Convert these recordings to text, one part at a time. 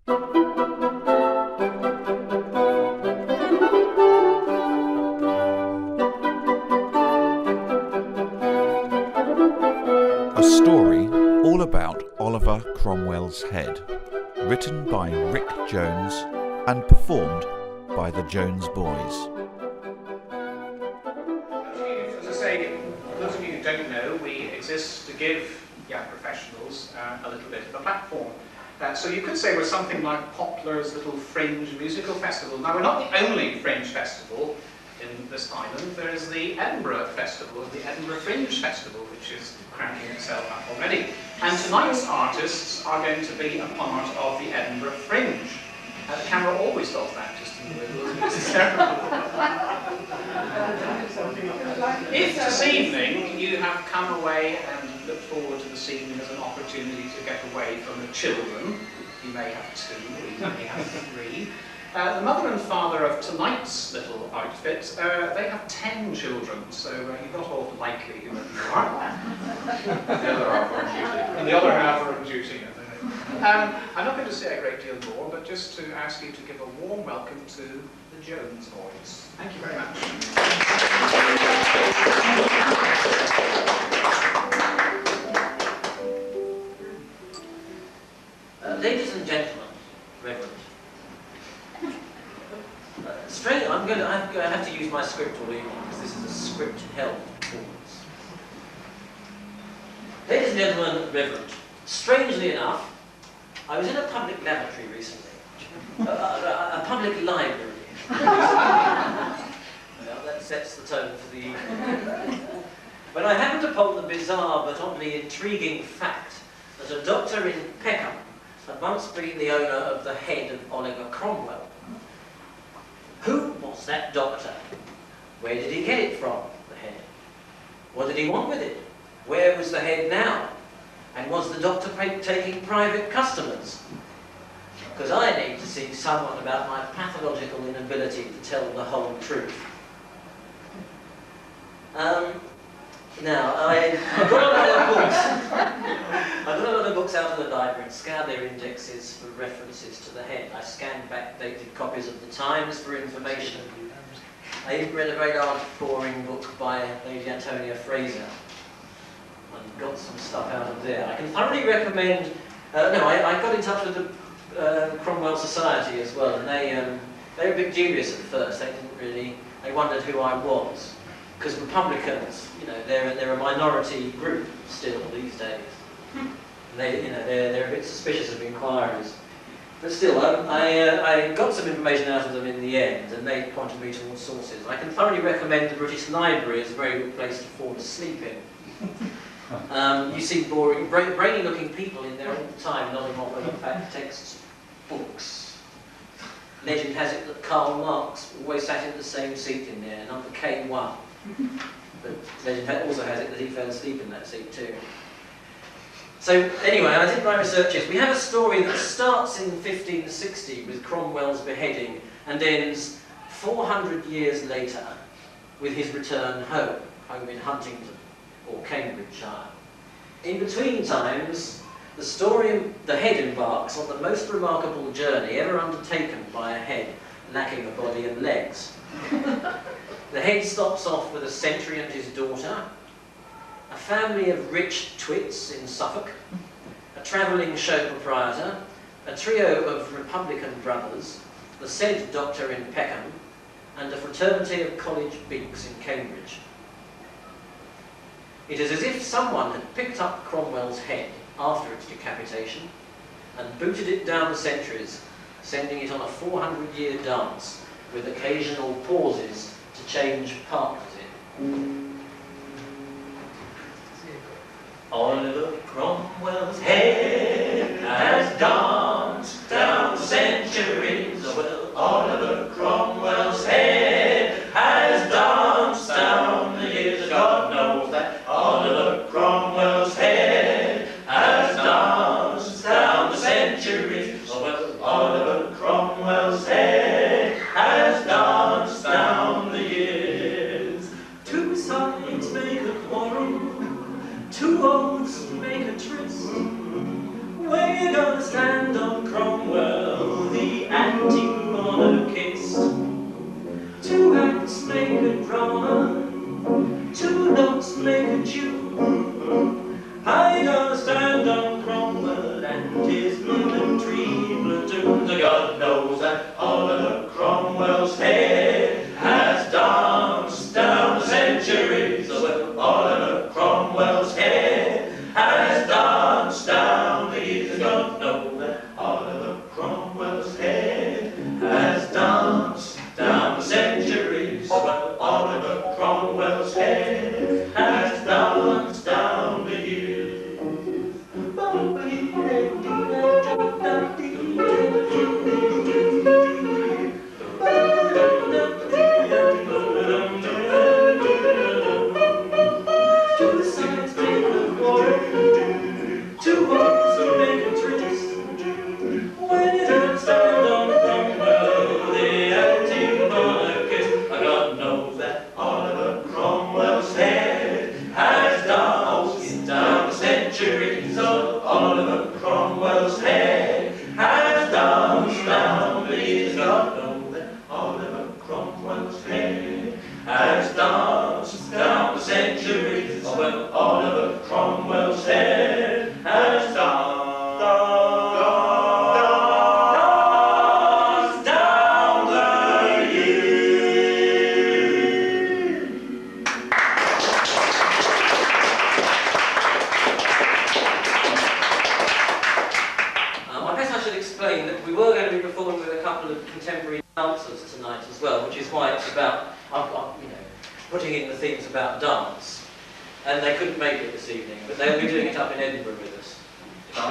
A story all about Oliver Cromwell's head, written by Rick Jones and performed by the Jones Boys. As I say, for those of you who don't know, we exist to give young professionals a little bit of a platform. So you could say we're something like Poplar's little fringe musical festival. Now, we're not the only fringe festival in this island. There is the Edinburgh Festival, the Edinburgh Fringe Festival, which is cranking itself up already. And tonight's artists are going to be a part of the Edinburgh Fringe. The camera always does that, just in the middle, it's terrible. If this evening you have come away and look forward to this evening as an opportunity to get away from the children, you may have 2, or you may have 3. The mother and father of tonight's little outfit, they have 10 children, so you're not all likely whoever you are. The other half are on duty. And the other half are on duty. I'm not going to say a great deal more, but just to ask you to give a warm welcome to the Jones Boys. Thank you very much. Ladies and gentlemen, Reverend. Straight, I'm going to have to use my script all evening because this is a script-held performance. Ladies and gentlemen, Reverend. Strangely enough, I was in a public lavatory recently, a public library. Well, that sets the tone for the evening. When I happened upon the bizarre but oddly intriguing fact that a doctor in Peckham had once been the owner of the head of Oliver Cromwell. Who was that doctor? Where did he get it from, the head? What did he want with it? Where was the head now? And was the doctor taking private customers? Because I need to see someone about my pathological inability to tell the whole truth. Now, I've got a lot of books. I've got a lot of books out of the library and scoured their indexes for references to the head. I scanned backdated copies of the Times for information. I even read a very large, boring book by Lady Antonia Fraser. And got some stuff out of there. I can thoroughly recommend... I got in touch with the Cromwell Society as well, and they were a bit dubious at first. They wondered who I was. Because Republicans, they're a minority group still these days. They're a bit suspicious of inquiries. But still, I got some information out of them in the end, and they pointed me towards sources. I can thoroughly recommend the British Library as a very good place to fall asleep in. You see boring, brainy-looking people in there all the time, nodding off over fat text books. Legend has it that Karl Marx always sat in the same seat in there, number K1. But legend also has it that he fell asleep in that seat too. So anyway, I did my researches. We have a story that starts in 1560 with Cromwell's beheading and ends 400 years later with his return home in Huntingdon or Cambridgeshire. In between times, the head embarks on the most remarkable journey ever undertaken by a head lacking a body and legs. The head stops off with a sentry and his daughter, a family of rich twits in Suffolk, a travelling show proprietor, a trio of Republican brothers, the said doctor in Peckham, and a fraternity of college beaks in Cambridge. It is as if someone had picked up Cromwell's head after its decapitation and booted it down the centuries, sending it on a 400-year dance with occasional pauses to change partners in. Oliver Cromwell's head has danced down the centuries. Well, Oliver Cromwell's head has danced down the years. God knows that Oliver Cromwell's head has danced down the centuries. Well, Oliver Cromwell's head has danced down the years. Two sides make a quarrel, two oaths make a tryst. Where you gonna stand on Cromwell? God knows that Oliver Cromwell's head has danced down the centuries. Oh, well, Oliver Cromwell's head has danced down the years. God knows that Oliver Cromwell's head has danced down the centuries. Oh, well, Oliver Cromwell's head has danced down the years.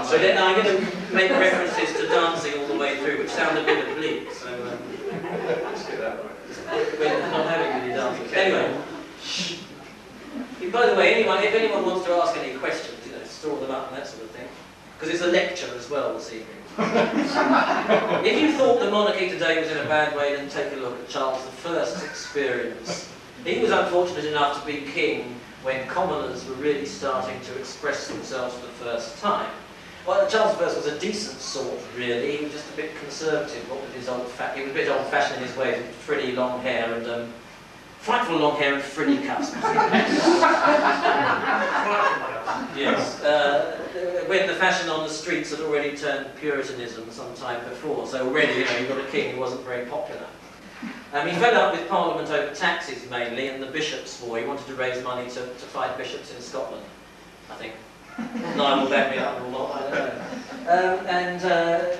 So then I'm going to make references to dancing all the way through, which sound a bit oblique, so let's do that right. We're not having any dancing. Anyway, by the way, if anyone wants to ask any questions, store them up and that sort of thing, because it's a lecture as well this evening. If you thought the monarchy today was in a bad way, then take a look at Charles I's experience. He was unfortunate enough to be king when commoners were really starting to express themselves for the first time. Well, Charles I was a decent sort, really. He was just a bit conservative. What with his he was a bit old-fashioned in his way, with frilly long hair and frightful long hair and frilly cuts. Yes. When the fashion on the streets had already turned Puritanism some time before, so already, you've got a king who wasn't very popular. He fed up with Parliament over taxes mainly, and the bishops' war. He wanted to raise money to fight bishops in Scotland, I think. Niall will back me up or not, I don't know.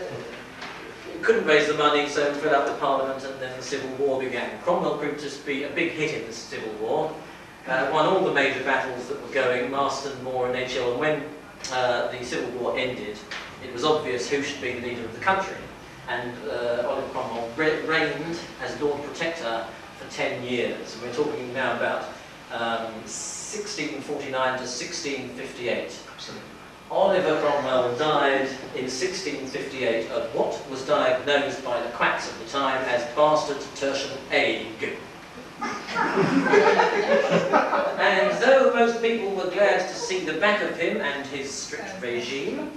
Couldn't raise the money, so fed up with Parliament, and then the Civil War began. Cromwell proved to be a big hit in the Civil War. Won all the major battles that were going, Marston, Moore and Edgehill, and when the Civil War ended, it was obvious who should be the leader of the country. And Oliver Cromwell reigned as Lord Protector for 10 years. And we're talking now about 1649 to 1658. Oliver Cromwell died in 1658 of what was diagnosed by the quacks at the time as bastard tertian ague. And though most people were glad to see the back of him and his strict regime,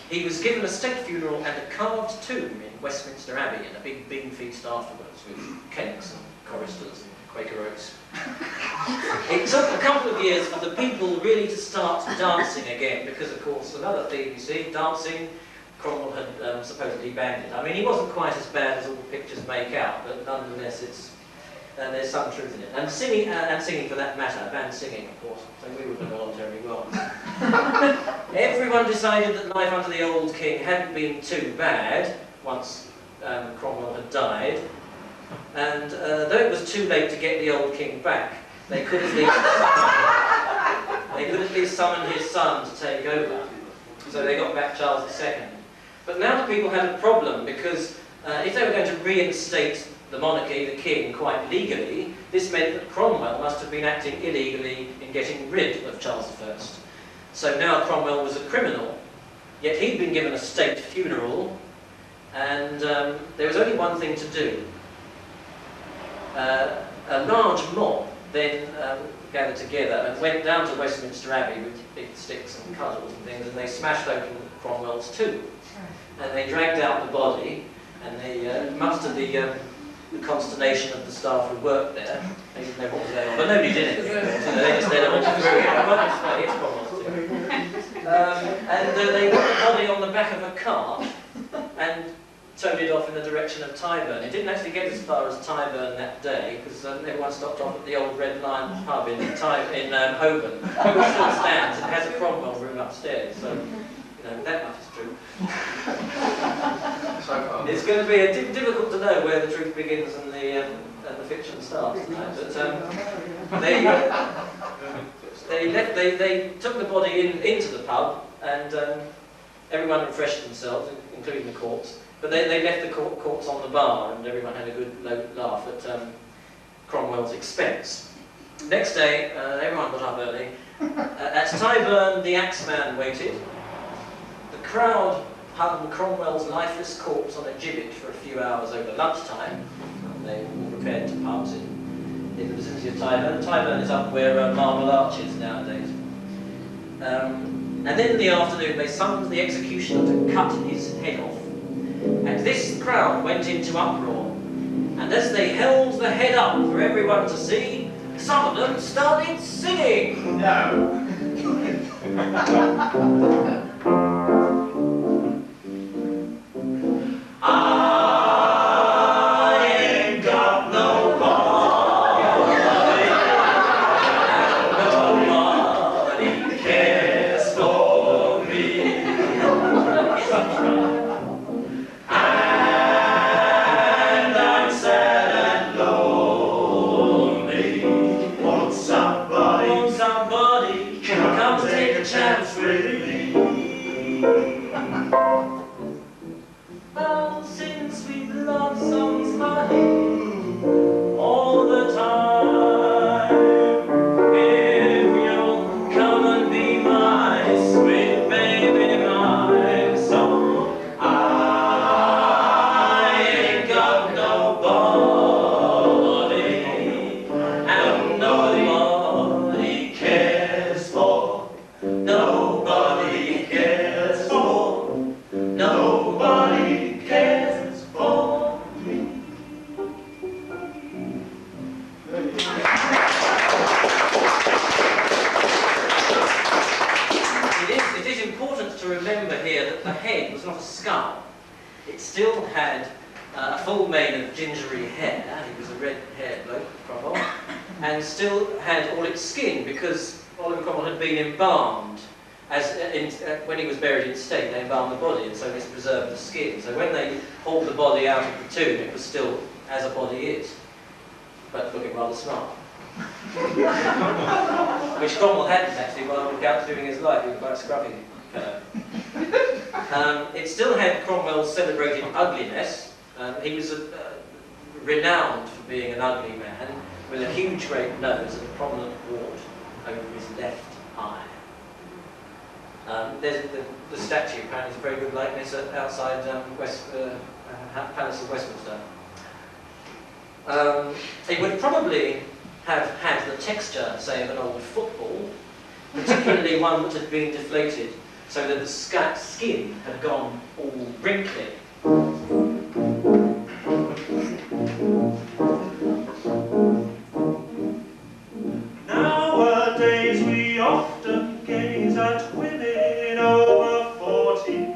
he was given a state funeral and a carved tomb in Westminster Abbey and a big bean feast afterwards with cakes and choristers and Quaker oats. It took a couple of years for the people really to start dancing again because, of course, another thing you see, dancing, Cromwell had supposedly banned it. I mean, he wasn't quite as bad as all the pictures make out, but nonetheless there's some truth in it. And singing for that matter, banned singing, of course, so we would have gone on terribly well. Everyone decided that life under the old king hadn't been too bad once Cromwell had died, and though it was too late to get the old king back, they could at least summon his son to take over. So they got back Charles II. But now the people had a problem because if they were going to reinstate the monarchy, the king, quite legally, this meant that Cromwell must have been acting illegally in getting rid of Charles I. So now Cromwell was a criminal, yet he'd been given a state funeral, and there was only one thing to do. A large mob then gathered together and went down to Westminster Abbey with big sticks and cudgels and things, and they smashed open Cromwell's tomb. And they dragged out the body, and they, much to the consternation of the staff who worked there, they didn't know what was going on, but nobody did it. They just let it all through. It's Cromwell's tomb. And they put the body on the back of a cart, and toted off in the direction of Tyburn. It didn't actually get as far as Tyburn that day because everyone stopped off at the old Red Lion pub in Holborn. It still stands. It has a Cromwell room upstairs, so that much is true. It's going to be difficult to know where the truth begins and the fiction starts. But they took the body into the pub and everyone refreshed themselves, including the corpse. But they left the corpse on the bar and everyone had a good laugh at Cromwell's expense. Next day, everyone got up early. At Tyburn, the Axeman waited. The crowd hung Cromwell's lifeless corpse on a gibbet for a few hours over lunchtime. They all repaired to pubs in the vicinity of Tyburn. Tyburn is up where Marble Arch is nowadays. And then in the afternoon, they summoned the executioner to cut his head off. And this crowd went into uproar. And as they held the head up for everyone to see, some of them started singing. No. I ain't got nobody cares for me. And I'm sad and lonely. Want somebody come take a chance with me. Well, since we've loved somebody all the time, if you'll come and be my sweet baby, my soul, I ain't got nobody, and nobody cares for, nobody cares for, nobody cares for me. It is important to remember here that the head was not a skull. It still had a full mane of gingery hair. He was a red-haired bloke, Cromwell, and still had all its skin because Oliver Cromwell had been embalmed. When he was buried in state, they embalmed the body, and so this preserved the skin. So when they hauled the body out of the tomb, it was still as a body is, but looking rather smart. Which Cromwell hadn't actually, while during his life, he was quite a scruffy fellow. It still had Cromwell's celebrated ugliness. He was renowned for being an ugly man, with a huge great nose and a prominent wart over his left eye. There's the statue, apparently, is a very good likeness outside Palace of Westminster. It would probably have had the texture, say, of an old football, particularly one that had been deflated, so that the skin had gone all wrinkly. Nowadays we often gaze at women over 40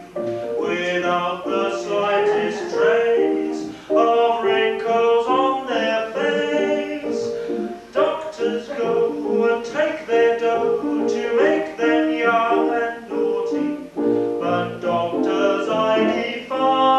without the slightest trace of wrinkles on their face. Doctors go and take their dough to make them young and naughty, but doctors I defy.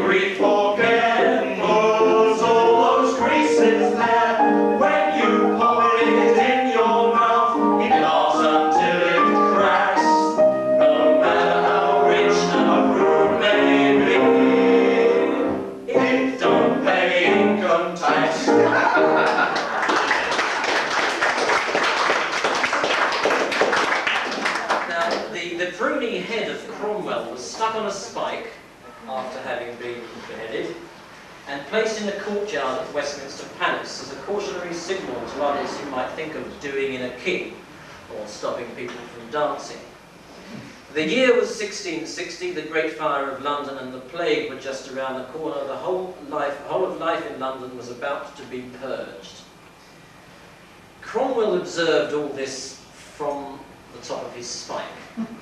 Read for Gembos, all those creases there. When you pop it in your mouth, it lasts until it cracks. No matter how rich a fruit may be, it don't pay income tax. Now, the pruny head of Cromwell was stuck on a spike after having been beheaded, and placed in the courtyard at Westminster Palace as a cautionary signal to others who might think of doing in a king, or stopping people from dancing. The year was 1660, the Great Fire of London and the plague were just around the corner. The whole of life in London was about to be purged. Cromwell observed all this from the top of his spike.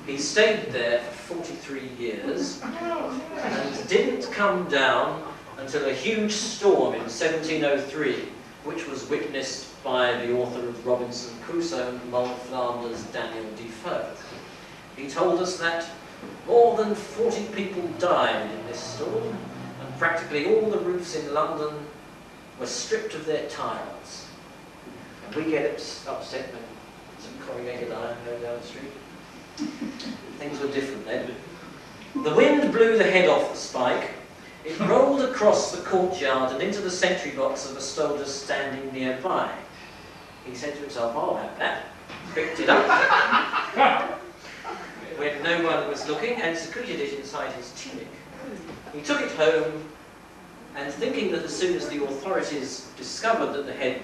He stayed there for 43 years and didn't come down until a huge storm in 1703, which was witnessed by the author of Robinson Crusoe and Mull Flanders, Daniel Defoe. He told us that more than 40 people died in this storm, and practically all the roofs in London were stripped of their tiles. And we get upset when some corrugated iron go down the street. Things were different then. The wind blew the head off the spike. It rolled across the courtyard and into the sentry box of a soldier standing nearby. He said to himself, "I'll have that." Picked it up when no one was looking and secreted it inside his tunic. He took it home and, thinking that as soon as the authorities discovered that the head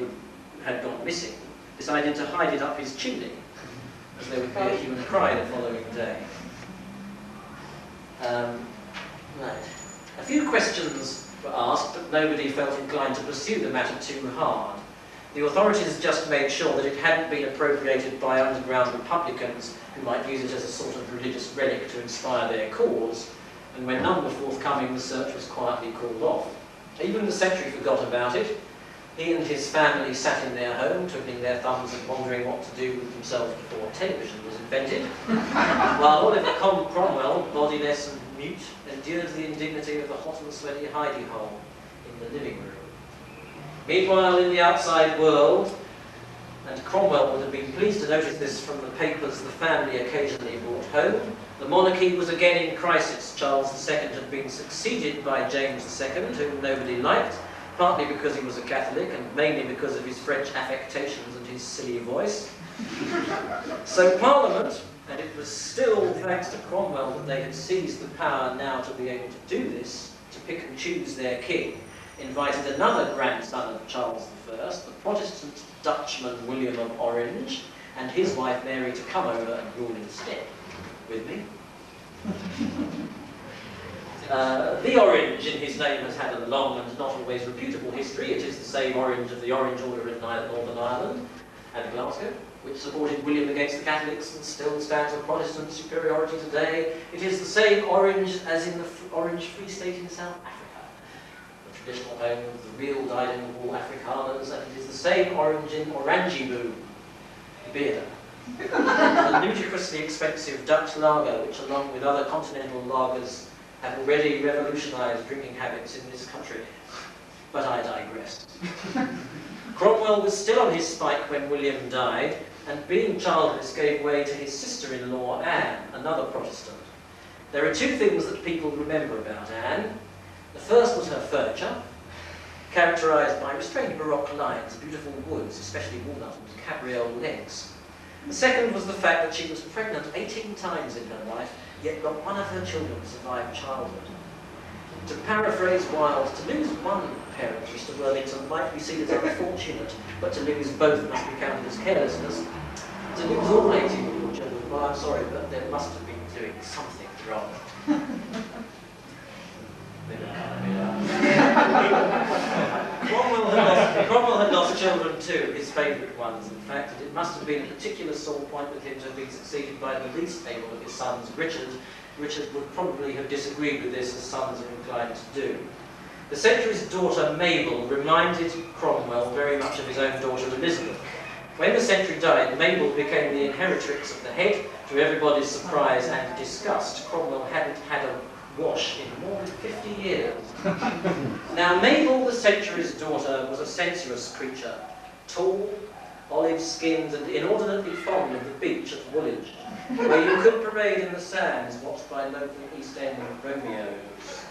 had gone missing, decided to hide it up his chimney, as there would be a hue and cry the following day. Right. A few questions were asked, but nobody felt inclined to pursue the matter too hard. The authorities just made sure that it hadn't been appropriated by underground Republicans who might use it as a sort of religious relic to inspire their cause, and when none were forthcoming, the search was quietly called off. Even the sentry forgot about it. He and his family sat in their home, twiddling their thumbs and wondering what to do with themselves before television was invented, while Oliver Cromwell, bodiless and mute, endured the indignity of the hot and sweaty hidey-hole in the living room. Meanwhile, in the outside world, and Cromwell would have been pleased to notice this from the papers the family occasionally brought home, the monarchy was again in crisis. Charles II had been succeeded by James II, whom nobody liked, partly because he was a Catholic and mainly because of his French affectations and his silly voice. So Parliament, and it was still thanks to Cromwell that they had seized the power now to be able to do this, to pick and choose their king, invited another grandson of Charles I, the Protestant Dutchman William of Orange, and his wife Mary to come over and rule instead. With me? The Orange in his name has had a long and not always reputable history. It is the same Orange of the Orange Order in Northern Ireland and Glasgow, which supported William against the Catholics and still stands on Protestant superiority today. It is the same Orange as in the Orange Free State in South Africa, the traditional home of the real dyed-in-the-wool Afrikaners, and it is the same Orange in Orangey-Boo beer. The ludicrously expensive Dutch lager, which along with other continental lagers have already revolutionised drinking habits in this country. But I digress. Cromwell was still on his spike when William died, and being childless gave way to his sister-in-law Anne, another Protestant. There are two things that people remember about Anne. The first was her furniture, characterised by restrained Baroque lines, beautiful woods, especially walnut and cabriole legs. The second was the fact that she was pregnant 18 times in her life, yet not one of her children survived childhood. To paraphrase Wilde, to lose one parent, Mr. Worthington, might be seen as unfortunate, but to lose both must be counted as carelessness. To lose all 18 of your children, well, I'm sorry, but there must have been doing something wrong. Cromwell had lost children too, his favourite ones, in fact, and it must have been a particular sore point with him to have been succeeded by the least able of his sons, Richard. Richard would probably have disagreed with this, as sons are inclined to do. The Sentry's daughter, Mabel, reminded Cromwell very much of his own daughter, Elizabeth. When the Sentry died, Mabel became the inheritrix of the head, to everybody's surprise and disgust. Cromwell hadn't had a wash in more than 50 years. Now, Mabel, the century's daughter, was a sensuous creature, tall, olive-skinned, and inordinately fond of the beach at Woolwich, where you could parade in the sands watched by local East End Romeos.